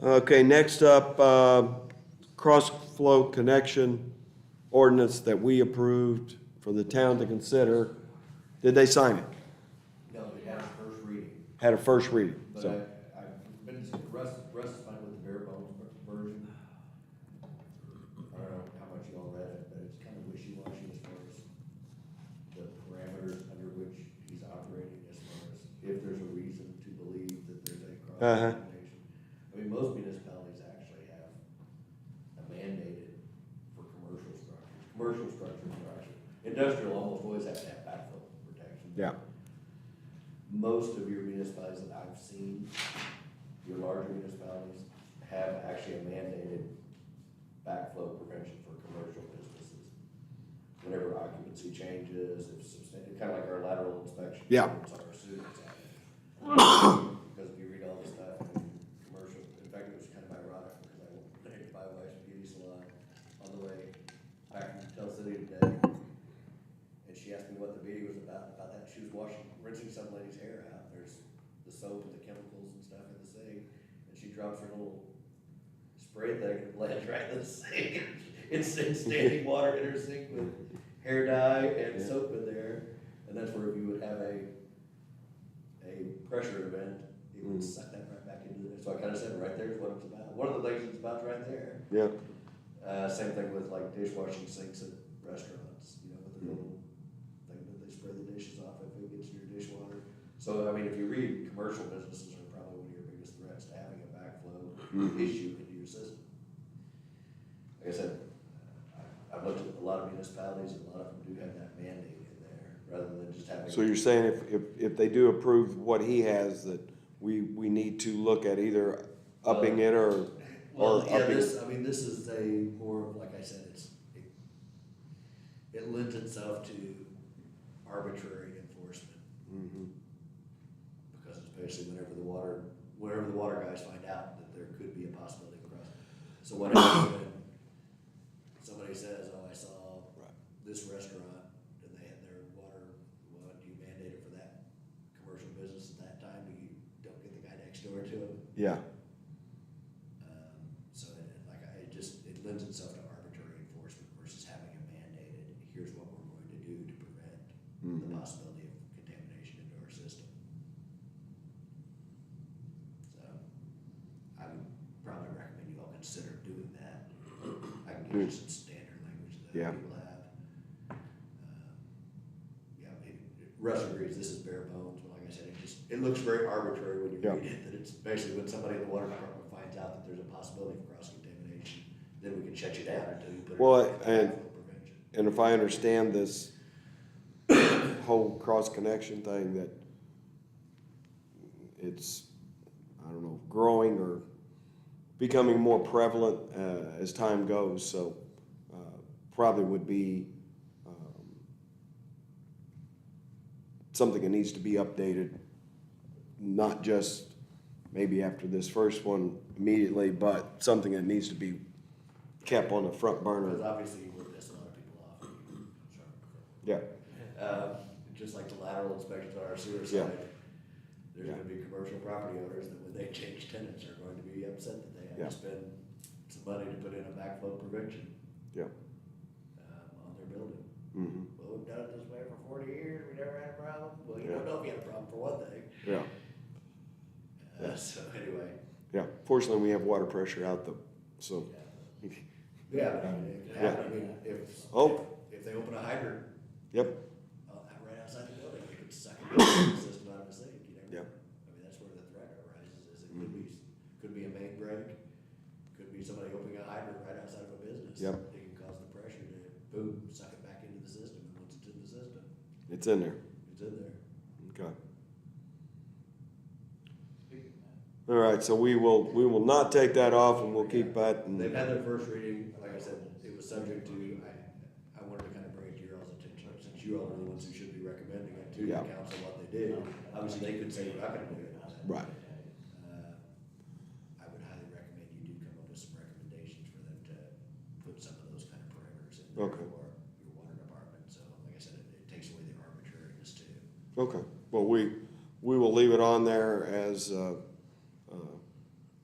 Okay, next up, cross-flow connection ordinance that we approved for the town to consider. Did they sign it? No, it has first reading, Had a first reading, but so. I've been, Russ is fine with the bare bones version. I don't know how much y'all read it, but it's kind of wishy-washy as far as the parameters under which he's operating, as far as if there's a reason to believe that there's a cross-contamination. I mean, most municipalities actually have a mandated for commercial structures. Commercial structures are actually, industrial almost always have to have backflow protection. Yeah. Most of your municipalities that I've seen, your larger municipalities, have actually a mandated backflow prevention for commercial businesses. Whenever occupancy changes, if substantial, kind of like our lateral inspection. Yeah. It's our students at it. Because if you read all the stuff in commercial, in fact, it was kind of ironic because I went to my wife's beauty salon on the way back from Tell City today. And she asked me what the video was about that. She was rinsing some lady's hair out. There's the soap and the chemicals and stuff in the sink. And she drops her little spray thing and lands right in the sink. It's standing water in her sink with hair dye and soap in there. And that's where if you would have a pressure event, it would suck that right back into it. So I kind of said, right there is what it's about. One of the things it's about right there. Yeah. Same thing with like dishwashing sinks at restaurants, you know, with the little thing that they spray the dishes off if it gets in your dishwater. So, I mean, if you read, commercial businesses are probably one of your biggest threats to having a backflow issue into your system. Like I said, I've looked at a lot of municipalities, and a lot of them do have that mandate in there, rather than just having. So you're saying if they do approve what he has, that we need to look at either upping it or Well, yeah, upping. this is a more of, like I said, it lends itself to arbitrary enforcement. Mhm. Because it's basically whenever the water guys find out that there could be a possibility of crossing. So what happens when somebody says, oh, I saw this restaurant and they had their water, well, do you mandate it for that commercial business at that time? You don't get the guy next door to them? Yeah, So it lends itself to arbitrary enforcement versus having a mandated, here's what we're going to do to prevent the possibility of contamination into our system. So, I would probably recommend you all consider doing that. I can give you some standard language that Yeah. people have. Russ agrees, this is bare bones, but like I said, it looks very arbitrary when you Yeah. read it, that it's basically when somebody in the water department finds out that there's a possibility of cross-contamination, then we can shut you down until you put it Well, in backflow prevention. and if I understand this whole cross-connection thing, that it's, I don't know, growing or becoming more prevalent as time goes, so probably would be something that needs to be updated, not just maybe after this first one immediately, but something that needs to be kept on the front burner. Because obviously you will piss a lot of people off. Yeah, Just like the lateral inspections on our sewer Yeah. side, there's Yeah. gonna be commercial property owners that when they change tenants are going to be upset that they have Yeah. to spend some money to put in a backflow prevention, yeah. on their building. Mm-hmm. Well, we've done it this way for 40 years, we never had a problem. Well, you Yeah. don't know if you had a problem for one thing. Yeah, So anyway, yeah. Fortunately, we have water pressure out the, so, yeah, but I mean, it can happen. I mean, if they open a hydrant yep, right outside the building, they could suck it into the system out of the sink, you never Yeah. know. I mean, that's where the threat arises, is it could be a main break, could be somebody opening a hydrant right outside of a business. Yep. It can cause the pressure to, boom, suck it back into the system, and once it's in the system, it's in there. it's in there. Okay. All right, so we will not take that off, and we'll keep that. And They've had their first reading, like I said, it was subject to, I wanted to kind of bring it to your all's attention, since you all are the ones who should be recommending it to the Yeah. council what they did. Obviously, they could say, we're not gonna do it. Right. I would highly recommend you do come up with some recommendations for them to put some of those kind of parameters in there Okay. for your water department. So, like I said, it takes away the arbitrariness too. Okay. Well, we will leave it on there as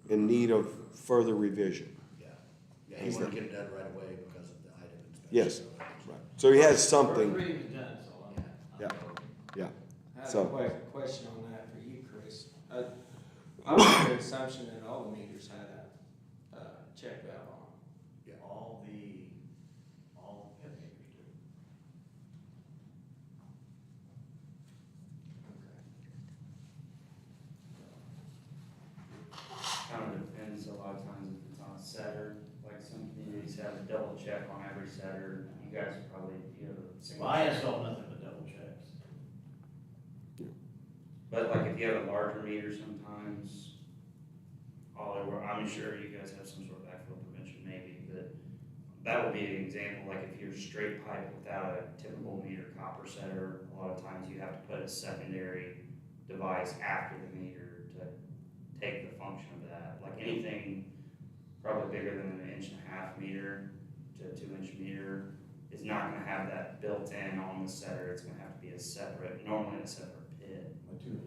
in need of further revision. Yeah. Yeah, you wanna get it done right away because of the item inspection. Yes. So, Right. So he has First something. reading is done, so I'm. Yeah. Yeah. I have So- a question on that for you, Chris. I was under the assumption that all the meters had a check valve on. Yeah. All the pit makers do. Kind of depends, a lot of times if it's on a setter, like some communities have a double check on every setter. You guys probably, have a single. Well, I check. install nothing but double checks. But like if you have a larger meter sometimes, I'm sure you guys have some sort of backflow prevention maybe, but that would be an example, like if you're straight pipe without a typical meter copper setter, a lot of times you have to put a secondary device after the meter to take the function of that. Like anything probably bigger than an 1.5 meter to a 2-inch meter is not gonna have that built in on the setter. It's gonna have to be normally a separate pit. My 2 inch,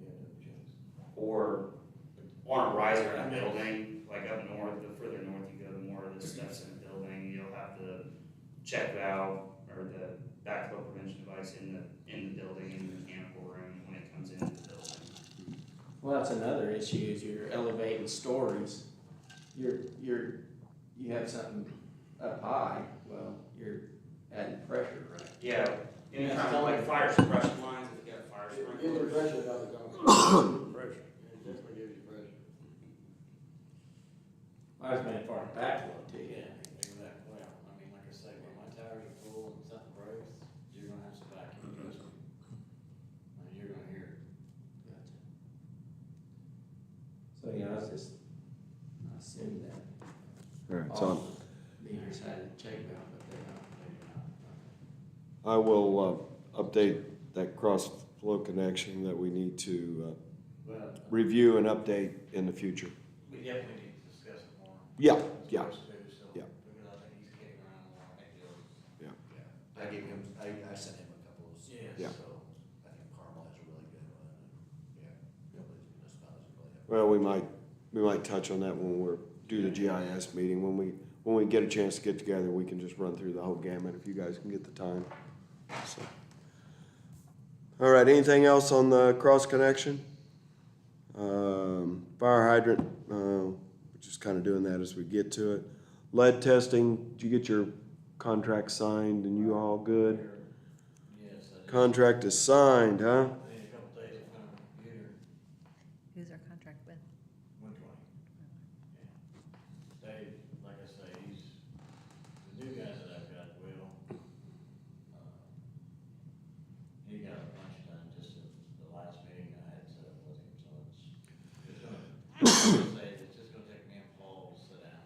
yeah, double checks. Or on a riser in a building, like up north, the further north you go, the more of this stuff's in the building, you'll have the check valve or the backflow prevention device in the building, in the mechanical room when it comes into the building. Well, that's another issue, is you're elevating stories. You have something up high, well, you're adding pressure, right? Yeah, anytime like fire suppression lines, if you got fire sprinklers. pressure down the concrete. Pressure, it definitely gives you pressure. I was made for a backflow too. Yeah, exactly. Well, I mean, like I say, when my tires are full and something breaks, you're gonna have some vacuum, trust me. I mean, you're gonna hear it. Gotcha. So, yeah, I assumed that All right, all so meters had a check valve, but they don't, maybe not. I will update that cross flow connection that we need to Well, review and update in the future. we definitely need to discuss it more. Yeah, As yeah, far as food, so, yeah. because I think he's kicking around a lot of ideas. yeah. Yeah, I gave him, I sent him a couple of, Yes. Yeah. so I think Carmel has a really good one, and, yeah, a couple of these municipalities really have. Well, we might touch on that when we're do the GIS meeting. When we get a chance to get together, we can just run through the whole gamut if you guys can get the time. So. All right, anything else on the cross connection? Fire hydrant, we're just kind of doing that as we get to it. Lead testing, did you get your contract signed and you all good? Yes, I did. Contract is signed, huh? I need a couple days to find a computer, Who's our contract with? 120. Yeah. Dave, like I say, he's, the new guy that I've got, Will, he got a bunch done just at the last meeting I had set up with him, so it's gonna, it's just gonna take me and Paul to sit down.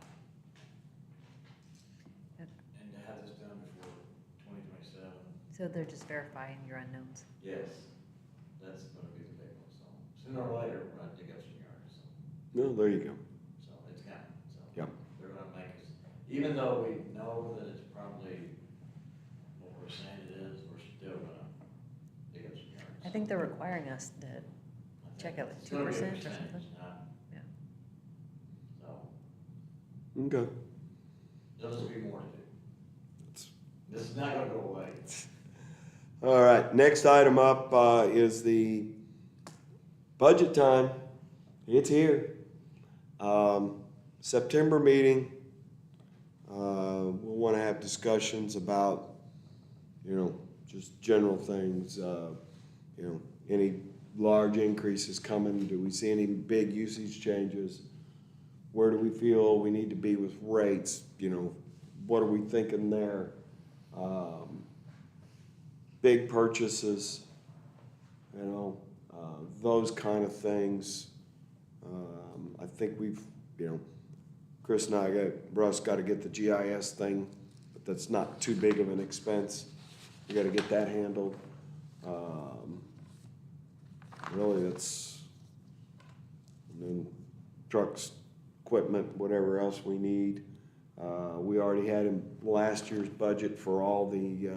And to have this done before 2027. So they're just verifying your unknowns. Yes, that's gonna be the big one, so sooner or later, we're gonna dig up some yards, so, No, there you go. so it's coming, so. Yep. They're gonna make us, even though we know that it's probably what we're saying it is, we're still gonna dig up some yards. I think they're requiring us to, I think check it with it's gonna be a 2% or percentage, something. not- Yeah. So, Okay. there'll just be more to do. It's- This is not gonna go away. All right, next item up is the budget time. It's here. September meeting, we'll want to have discussions about, just general things, any large increases coming, do we see any big usage changes? Where do we feel we need to be with rates, what are we thinking there? Big purchases, those kind of things. I think Chris and Russ got to get the GIS thing, but that's not too big of an expense. We got to get that handled. Really, and then trucks, equipment, whatever else we need. We already had in last year's budget for all the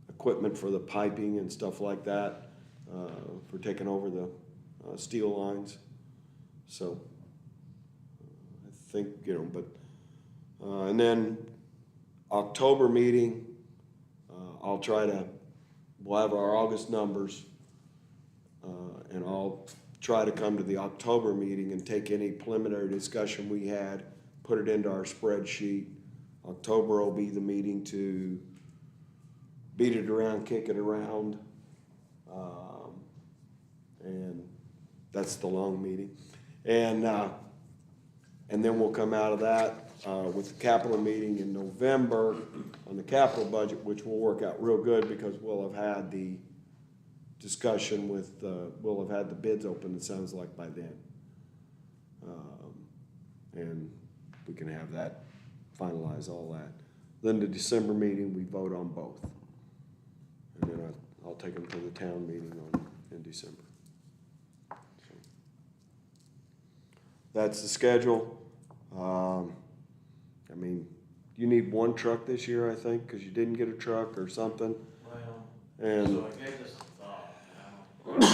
equipment for the piping and stuff like that, for taking over the steel lines. So I think, and then October meeting, we'll have our August numbers, and I'll try to come to the October meeting and take any preliminary discussion we had, put it into our spreadsheet. October will be the meeting to beat it around, kick it around, and that's the long meeting. And then we'll come out of that with the capital meeting in November on the capital budget, which will work out real good because we'll have had the discussion we'll have had the bids open, it sounds like, by then. And we can have that, finalize all that. Then the December meeting, we vote on both. And then I'll take them to the town meeting in December. So, that's the schedule. You need one truck this year, I think, because you didn't get a truck or something. Well, And so I gave this some thought, I'm gonna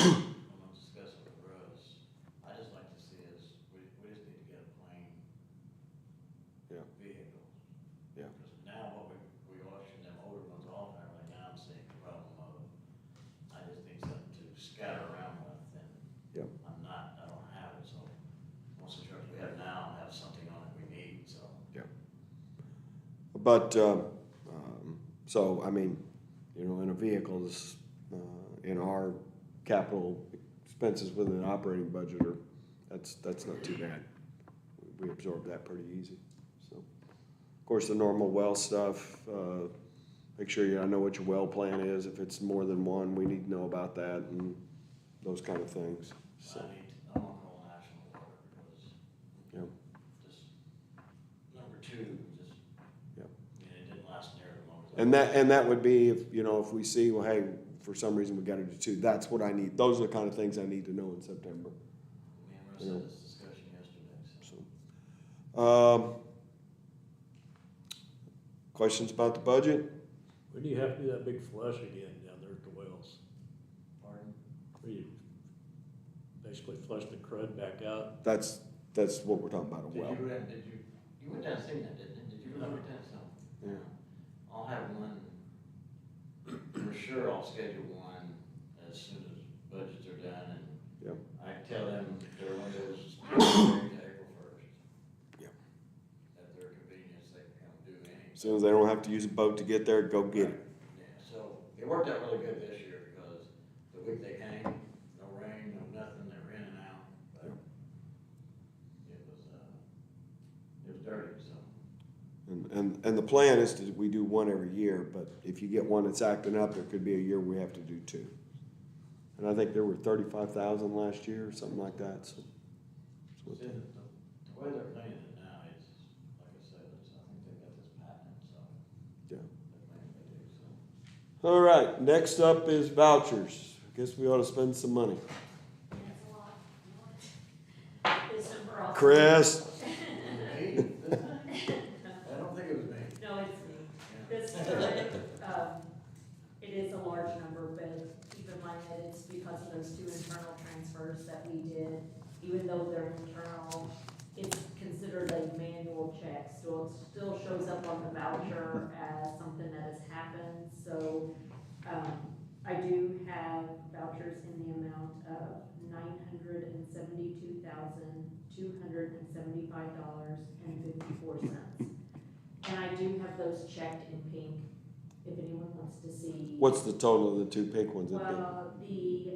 discuss it with Russ. I just like to see us, we just need to get a plain Yeah. vehicle. Yeah. Because now what we auction them older ones off, and everything, now I'm seeing the problem of, I just need something to scatter around with, and Yep. I don't have it, so most of the trucks we have now have something on it we need, so. But, so, I mean, you know, in a vehicle is, in our capital expenses within the operating budget are, that's not too bad. We absorb that pretty easy, so. Of course, the normal well stuff, make sure I know what your well plan is. If it's more than one, we need to know about that and those kind of things, so. I want to call national water because Yep. just number two, just, Yep. I mean, it didn't last near as long as. And that would be if, you know, if we see, well, hey, for some reason we gotta do two, that's what I need. Those are the kind of things I need to know in September, Me and Russ had this discussion yesterday, so. so. Questions about the budget? When do you have to do that big flush again down there at the wells? Pardon? Where you basically flush the crud back out? That's what we're talking about, a well. You went down and seen that, didn't you? Did you look at that, so? Yeah. I'll have one, for sure I'll schedule one as soon as budgets are done and. Yep. I tell them their windows to April first. Yep. At their convenience, they can come do anything. As soon as they don't have to use a boat to get there, go get it. Yeah, so it worked out really good this year because the week they came, no rain, no nothing, they were in and out, but it was dirty, so. And the plan is we do one every year, but if you get one that's acting up, there could be a year we have to do two. And I think there were 35,000 last year or something like that, so. The way they're cleaning it now, it's, like I said, I think they got this patent, so. Yeah. They're cleaning they do, so. All right, next up is vouchers. I guess we ought to spend some money. That's a lot. December also. Chris? Me? This time? I don't think it was me. No, it's me. This current, it is a large number, but keep in mind that it's because of those two internal transfers that we did. Even though they're internal, it's considered a manual check, so it still shows up on the voucher as something that has happened. So, I do have vouchers in the amount of $972,275.54. And I do have those checked in pink, if anyone wants to see. What's the total of the two pink ones? It'd Well, be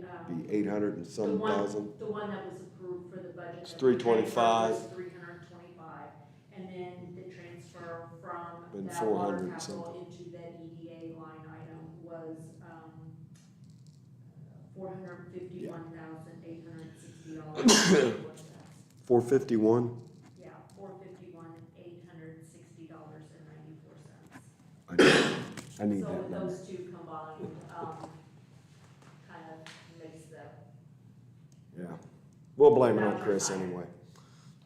800 and some thousand? The one that was approved for the budget. It's that we paid for 325. was 325, and then the transfer from Been that water 400 capital into that EDA line item was, $451,860. 451? Yeah, $451,860.94. I need So that with number. those two combined, kind of makes the. Yeah. We'll blame it on Chris anyway.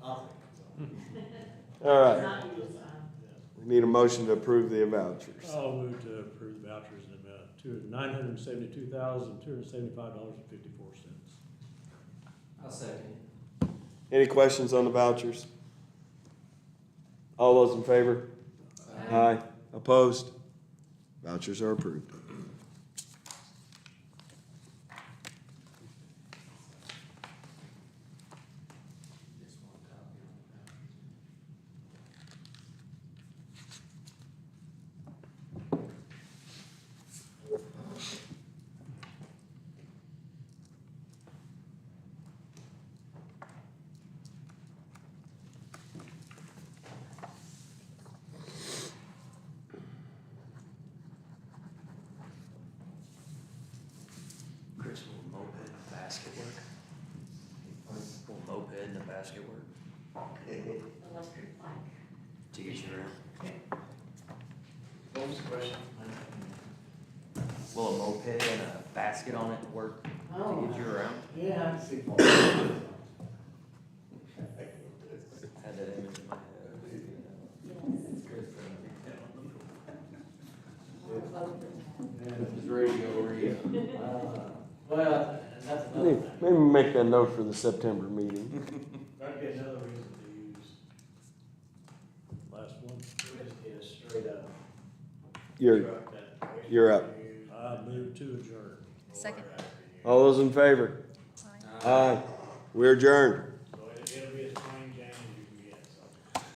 I'll think so. All right. Not you this time. We need a motion to approve the vouchers. I'll move to approve the vouchers in the amount to $972,275.54. I'll second it. Any questions on the vouchers? All those in favor? Aye. Opposed? Vouchers are approved. Just one copy on the vouchers. Chris, will moped and a basket work? Will moped and a basket work? Electric bike. To get you around? What was the question? Will a moped and a basket on it work to get you around? Yeah, I can see. Had that image in my head. His radio read. Well, and that's another thing. Maybe make that note for the September meeting. That'd be another reason to use, Last one. we just get a straight up You're truck that. you're up. I move to adjourn. Second. All those in favor? Aye. We're adjourned.